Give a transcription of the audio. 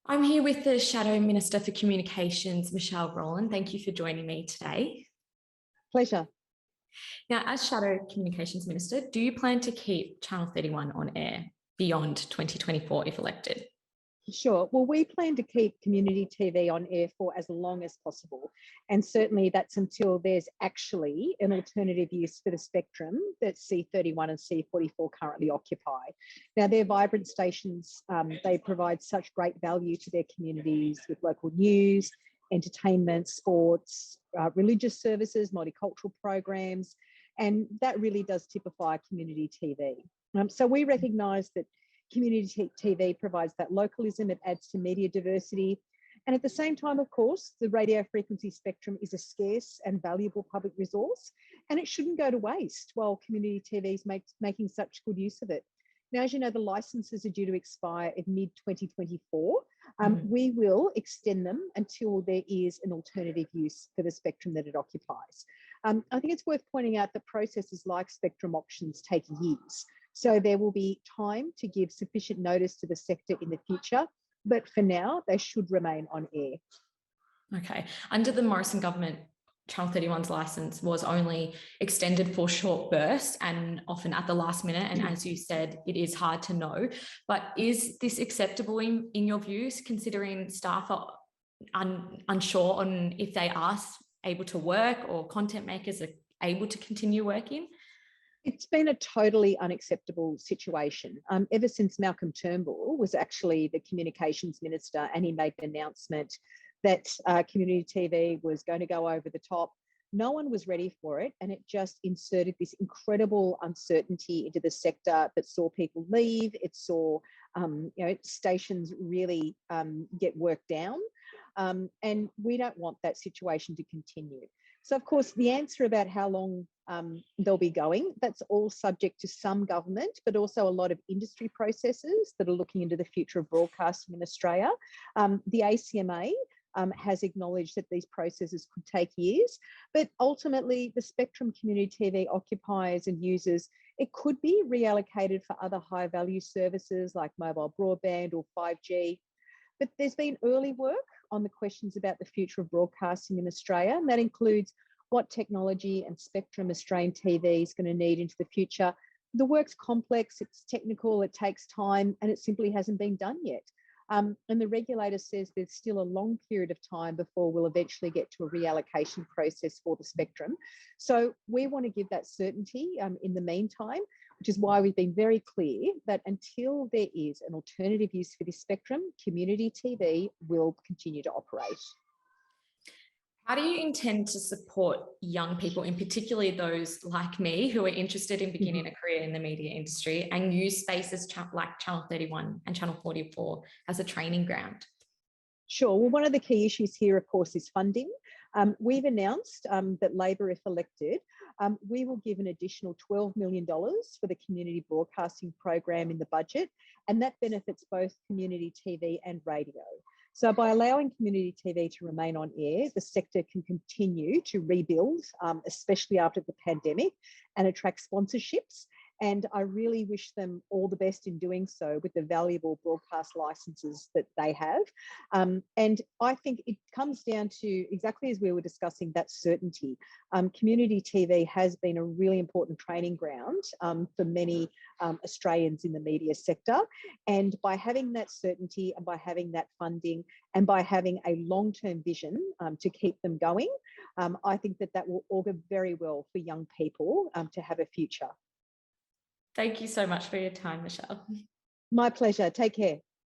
I'm here with the Shadow Minister for Communications, Michelle Rowland. Thank you for joining me today. Pleasure. Now, as Shadow Communications Minister, do you plan to keep Channel 31 on air beyond 2024 if elected? Sure. Well, we plan to keep community TV on air for as long as possible. And certainly that's until there's actually an alternative use for the spectrum that C31 and C44 currently occupy. Now, they're vibrant stations. They provide such great value to their communities with local news, entertainment, sports, religious services, multicultural programs, and that really does typify community TV. So we recognise that community TV provides that localism, it adds to media diversity. And at the same time, of course, the radio frequency spectrum is a scarce and valuable public resource, and it shouldn't go to waste while community TV is making such good use of it. Now, as you know, the licenses are due to expire in mid-2024. We will extend them until there is an alternative use for the spectrum that it occupies. I think it's worth pointing out that processes like spectrum auctions take years. So there will be time to give sufficient notice to the sector in the future, but for now, they should remain on air. Okay. Under the Morrison government, Channel 31's licence was only extended for short bursts and often at the last minute. And as you said, it is hard to know. But is this acceptable in your views, considering staff are unsure on if they are able to work or content makers are able to continue working? It's been a totally unacceptable situation. Ever since Malcolm Turnbull was actually the communications minister and he made an announcement that community TV was going to go over the top, no one was ready for it, and it just inserted this incredible uncertainty into the sector that saw people leave. It saw stations really get worked down, and we don't want that situation to continue. So, of course, the answer about how long they'll be going, that's all subject to some government, but also a lot of industry processes that are looking into the future of broadcasting in Australia. The ACMA has acknowledged that these processes could take years, but ultimately the spectrum community TV occupiers and users, it could be reallocated for other high value services like mobile broadband or 5G. But there's been early work on the questions about the future of broadcasting in Australia, and that includes what technology and spectrum Australian TV is going to need into the future. The work's complex, it's technical, it takes time, and it simply hasn't been done yet. And the regulator says there's still a long period of time before we'll eventually get to a reallocation process for the spectrum. So we want to give that certainty in the meantime, which is why we've been very clear that until there is an alternative use for this spectrum, community TV will continue to operate. How do you intend to support young people, in particularly those like me who are interested in beginning a career in the media industry and use spaces like Channel 31 and Channel 44 as a training ground? Sure. Well, one of the key issues here, of course, is funding. We've announced that Labor, if elected, we will give an additional $12 million for the community broadcasting program in the budget, and that benefits both community TV and radio. So by allowing community TV to remain on air, the sector can continue to rebuild, especially after the pandemic, and attract sponsorships. And I really wish them all the best in doing so with the valuable broadcast licenses that they have. And I think it comes down to exactly as we were discussing, that certainty. Community TV has been a really important training ground for many Australians in the media sector. And by having that certainty and by having that funding and by having a long-term vision to keep them going, I think that will augur very well for young people to have a future. Thank you so much for your time, Michelle. My pleasure. Take care.